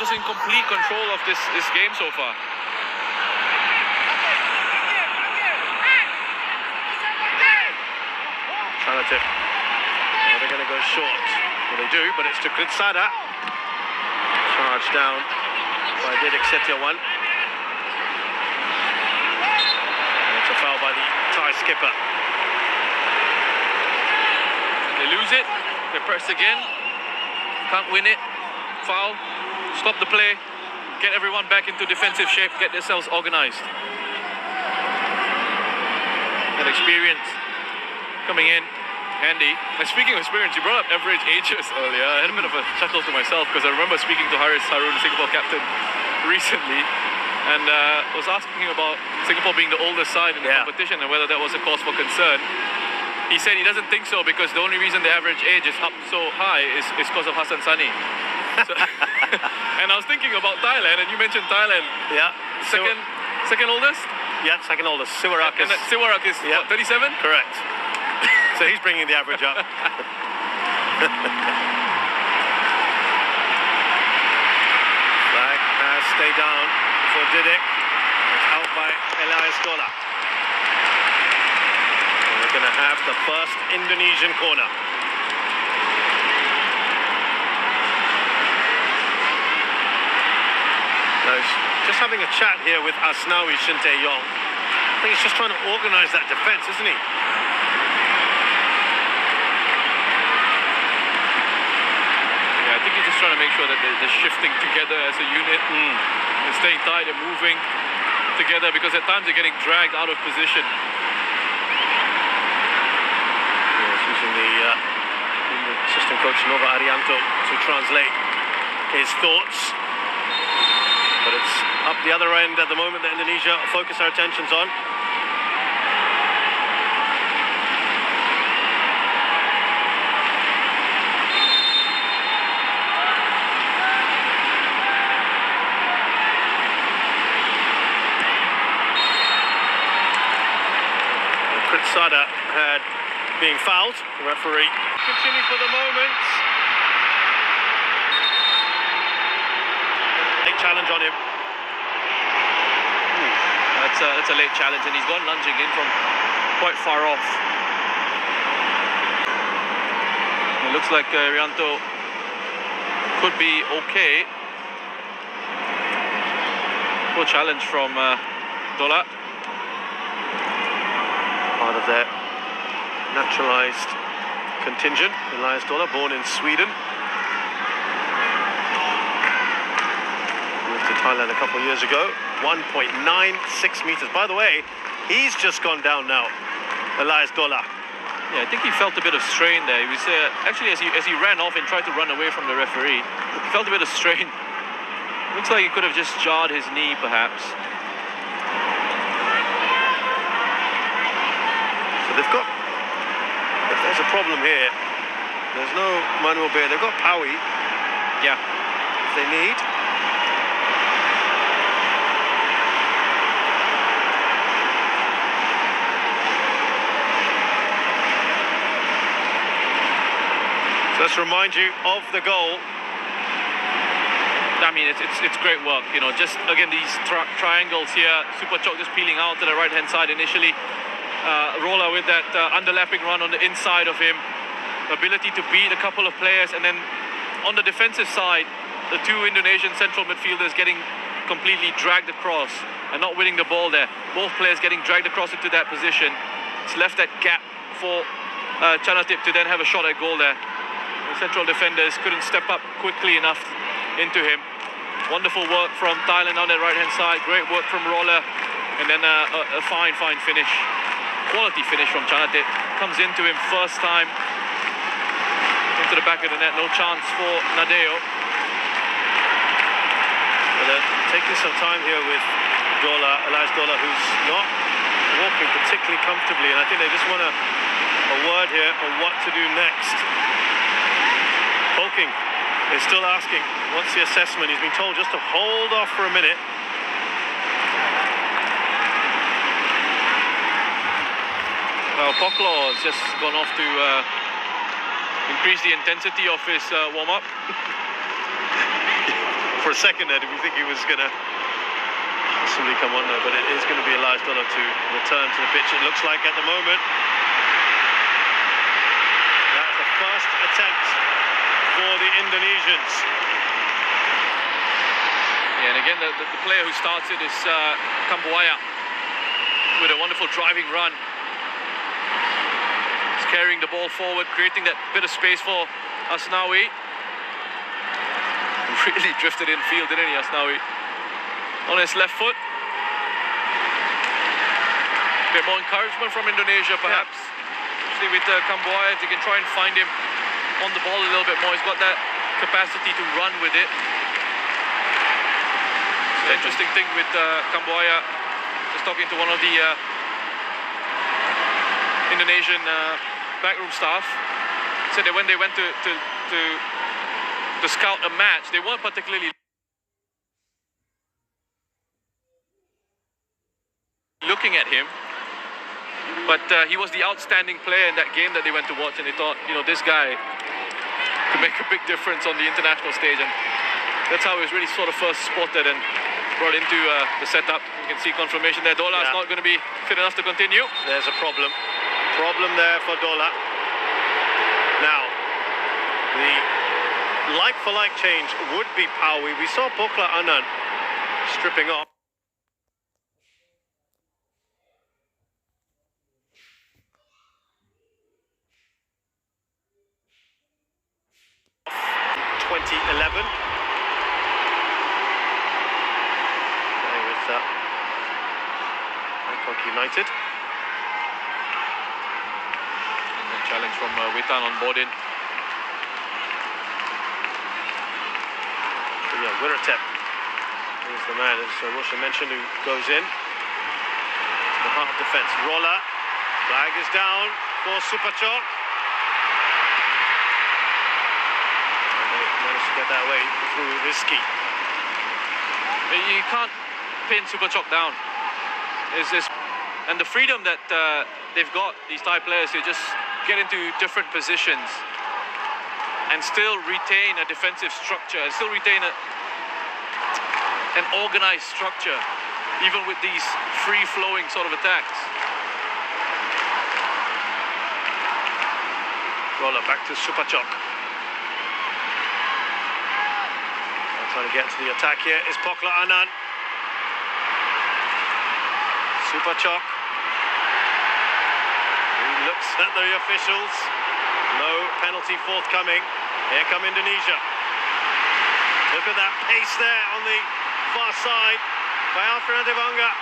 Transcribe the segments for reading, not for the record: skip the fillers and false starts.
just in complete control of this game so far. 𝐿𝐴𝐴. Well, they're going to go short. Well, they do, but it's to 𝗕𝗯𝗸. Charged down by 𝐷𝗕𝗓𝗍𝒏. It's a foul by the Thai skipper. They lose it. They press again. Can't win it. Foul. Stop the play. Get everyone back into defensive shape. Get themselves organized. That experience coming in handy. And speaking of experience, you brought up average ages earlier. I had a bit of a chuckle to myself because I remember speaking to Haris Harun, Singapore captain, recently, and was asking him about Singapore being the oldest side in the competition and whether that was a cause for concern. He said he doesn't think so because the only reason the average age is up so high is because of Hassan Sani. So, and I was thinking about Thailand, and you mentioned Thailand. Yeah. Second oldest? Yeah, second oldest. 𝐕𝑚𝒂𝒃 is... And 𝐕𝑚𝒂𝒃 is, what, 37? Correct. So he's bringing the average up. Flag has stayed down for 𝐷𝗕𝗓𝗍. It's out by Elias Dola. And we're going to have the first Indonesian corner. Now he's just having a chat here with Asnawi Shintae-yong. I think he's just trying to organise that defence, isn't he? I think he's just trying to make sure that they're shifting together as a unit and staying tight and moving together, because at times they're getting dragged out of position. He's using the assistant coach Nova Arianto to translate his thoughts. But it's up the other end at the moment that Indonesia focus our attentions on. 𝗕𝗯𝗸 had being fouled. The referee continue for the moment. Late challenge on him. That's a late challenge, and he's gone lunging in from quite far off. It looks like Rianto could be okay. Poor challenge from Dola. Part of their naturalized contingent. Elias Dola, born in Sweden. Moved to Thailand a couple of years ago. 1.96 meters. By the way, he's just gone down now, Elias Dola. Yeah, I think he felt a bit of strain there. He was actually, as he ran off and tried to run away from the referee, he felt a bit of strain. Looks like he could have just jarred his knee, perhaps. So they've got, if there's a problem here, there's no Manuel Bear. They've got Paui. Yeah. If they need. So let's remind you of the goal. I mean, it's great work, you know. Just again, these triangles here. Superchok just peeling out to the right-hand side initially. Roller with that underlapping run on the inside of him. Ability to beat a couple of players, and then on the defensive side, the two Indonesian central midfielders getting completely dragged across and not winning the ball there. Both players getting dragged across into that position. It's left that gap for 𝐴𝐴 to then have a shot at goal there. The central defenders couldn't step up quickly enough into him. Wonderful work from Thailand on that right-hand side. Great work from Roller, and then a fine finish. Quality finish from 𝐴𝐴. Comes into him first time. Into the back of the net. No chance for Nadeo. But they're taking some time here with Dola, Elias Dola, who's not walking particularly comfortably. And I think they just want a word here on what to do next. Poking is still asking, what's the assessment? He's been told just to hold off for a minute. Well, Poklo has just gone off to increase the intensity of his warm-up. For for a second there, did we think he was going to possibly come on there? But it is going to be Elijah Dollar to return to the pitch, it looks like at the moment. That's the first attempt for the Indonesians. Yeah, and again, the player who starts it is 𝐊𝐚𝐥𝐚𝐡 with a wonderful driving run. He's carrying the ball forward, creating that bit of space for 𝐻𝐚𝐤𝐚. Really drifted in field, didn't he, 𝐻𝐚𝐤𝐚? On his left foot. A bit more encouragement from Indonesia, perhaps. Especially with 𝐊𝐴MGH, they can try and find him on the ball a little bit more. He's got that capacity to run with it. The interesting thing with 𝐊𝐴MGH, just talking to one of the Indonesian backroom staff, said that when they went to scout a match, they weren't particularly looking at him, but he was the outstanding player in that game that they went to watch, and they thought, you know, this guy could make a big difference on the international stage, and that's how he was really sort of first spotted and brought into the setup. You can see confirmation there. Dollah is not going to be fit enough to continue. There's a problem there for Dollah. Now, the like-for-like change would be Pawi. We saw 𝐵𝗂𝐿𝐴 stripping off. '11. With Bangkok United. And the challenge from Witan on board in. Yeah, 𝐷𝗲𝗏 is the man, as Roshan mentioned, who goes in to the heart of defence. Roller, flag is down for 𝐶𝐴𝐶. Managed to get that way through risky. You can't pin 𝐶𝐴𝐶 down. And the freedom that they've got, these Thai players, to just get into different positions and still retain a defensive structure, and still retain an organized structure, even with these free-flowing sort of attacks. Roller back to 𝐶𝐴𝐶. Trying to get to the attack here is 𝐵𝗂𝐿𝐴. 𝐶𝐴𝐶. He looks at the officials. No penalty forthcoming. Here come Indonesia. Look at that pace there on the far side by Alfred Devanga.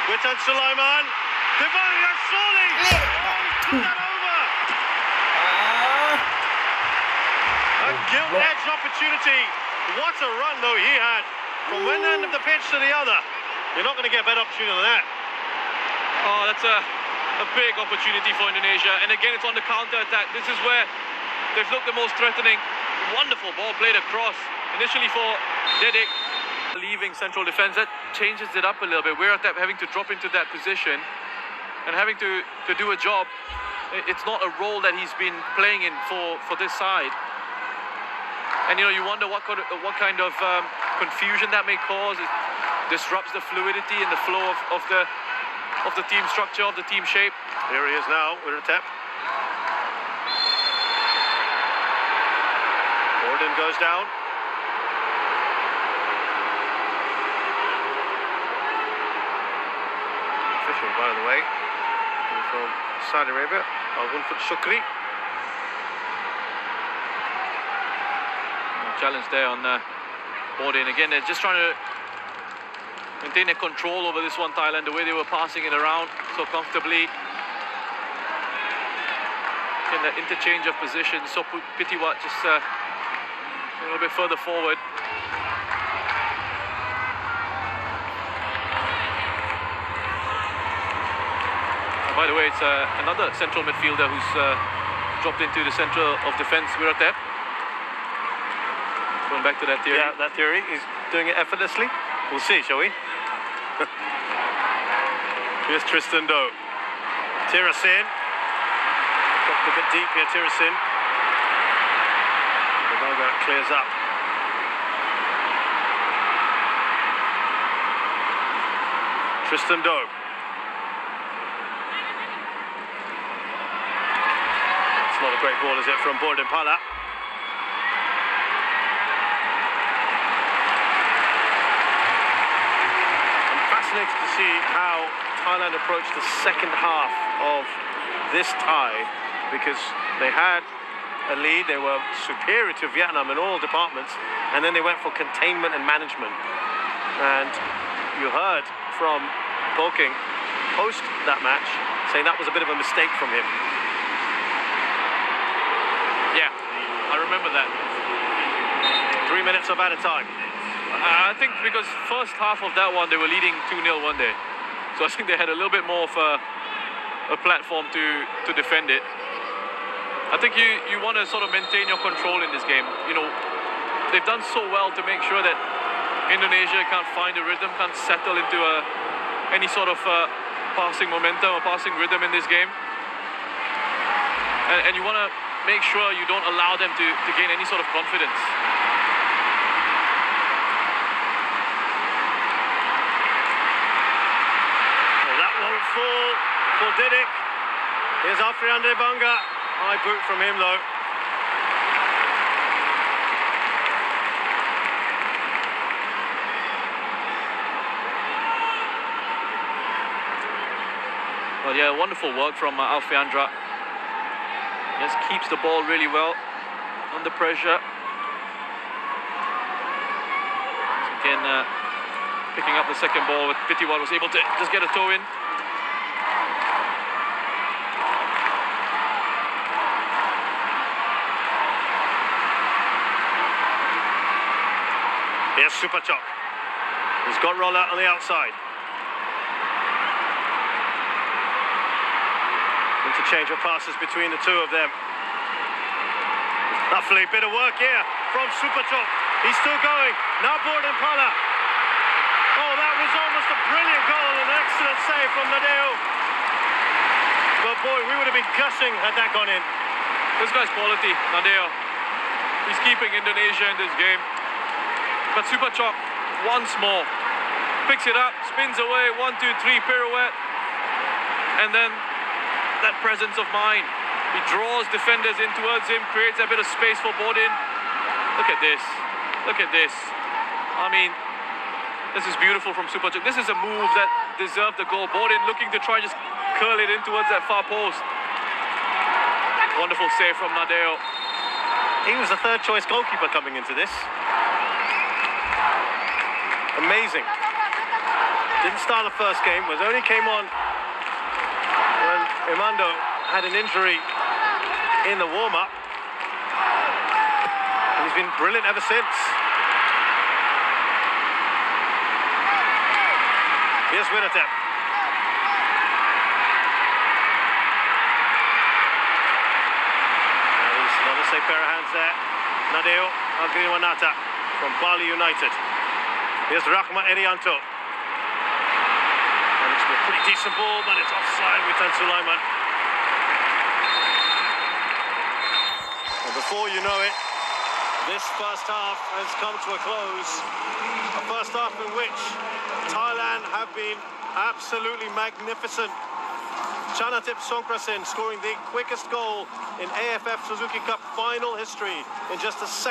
Witan Sulaiman. Devanga surely! Put that over! A gilt-edged opportunity. What a run, though, he had from one end of the pitch to the other. You're not going to get a better opportunity than that. Oh, that's a big opportunity for Indonesia. And again, it's on the counter-attack. This is where they've looked the most threatening. Wonderful ball played across. Initially for 𝐷𝗏𝗏. Leaving central defence, that changes it up a little bit. 𝐷𝗏𝗏 having to drop into that position and having to do a job. It's not a role that he's been playing in for this side. And you know, you wonder what kind of confusion that may cause. It disrupts the fluidity and the flow of the team structure, of the team shape. Here he is now, 𝐷𝗏𝗏. Gordon goes down. Official, by the way, from Saudi Arabia, Shukri. Challenge there on board in. Again, they're just trying to maintain their control over this one, Thailand, the way they were passing it around so comfortably. Again, that interchange of positions. So Pitiwat just a little bit further forward. By the way, it's another central midfielder who's dropped into the centre of defence, 𝐷𝗏𝗏. Going back to that theory. Yeah, that theory. He's doing it effortlessly. We'll see, shall we? Here's Tristan Doe. 𝐷𝗏𝗏. Dropped a bit deep here, 𝐷𝗏𝗏. Devanga clears up. Tristan Doe. It's not a great ball, is it, from 𝗕𝗯𝗸. I'm fascinated to see how Thailand approached the second half of this tie, because they had a lead, they were superior to Vietnam in all departments, and then they went for containment and management. And you heard from 𝗏𝗏𝐿 post that match saying that was a bit of a mistake from him. Yeah, I remember that. 3 minutes of added time. I think because first half of that one, they were leading 2-0 one day. So I think they had a little bit more of a platform to defend it. I think you want to sort of maintain your control in this game. You know, they've done so well to make sure that Indonesia can't find a rhythm, can't settle into any sort of passing momentum or passing rhythm in this game. And you want to make sure you don't allow them to gain any sort of confidence. Well, that won't fall for Didik. Here's 𝗕𝗯𝗸. High boot from him, though. Well, yeah, wonderful work from 𝗕𝗯𝗸. Just keeps the ball really well under pressure. Again, picking up the second ball with 𝗕𝗏𝗏 was able to just get a toe in. Here's Supachok. He's got roller on the outside. Interchange of passes between the two of them. Lovely bit of work here from Supachok. He's still going. Now 𝗕𝗯𝗸. Oh, that was almost a brilliant goal. An excellent save from 𝗕𝗏𝗏. But boy, we would have been gushing had that gone in. This guy's quality, 𝗕𝗏𝗏. He's keeping Indonesia in this game. But Supachok once more picks it up, spins away, 1, 2, 3 pirouette, and then that presence of mind. He draws defenders in towards him, creates a bit of space for 𝗕𝗏𝗏. Look at this. Look at this. I mean, this is beautiful from Supachok. This is a move that deserved the goal. 𝗕𝗏𝗏 looking to try and just curl it in towards that far post. Wonderful save from 𝗕𝗏𝗏. He was the third choice goalkeeper coming into this. Amazing. Didn't start the first game, was only came on when Imando had an injury in the warm-up. And he's been brilliant ever since. Here's Wiratep. There's another safe pair of hands there. Nadeo Agriwanata from Bali United. Here's Rahmat Irianto. And it's a pretty decent ball, but it's offside with Tan Sulaiman. And before you know it, this first half has come to a close. A first half in which Thailand have been absolutely magnificent. 𝐴𝐚𝐴 𝗔𝗓𝗄 scoring the quickest goal in AFF Suzuki Cup final history in just a second.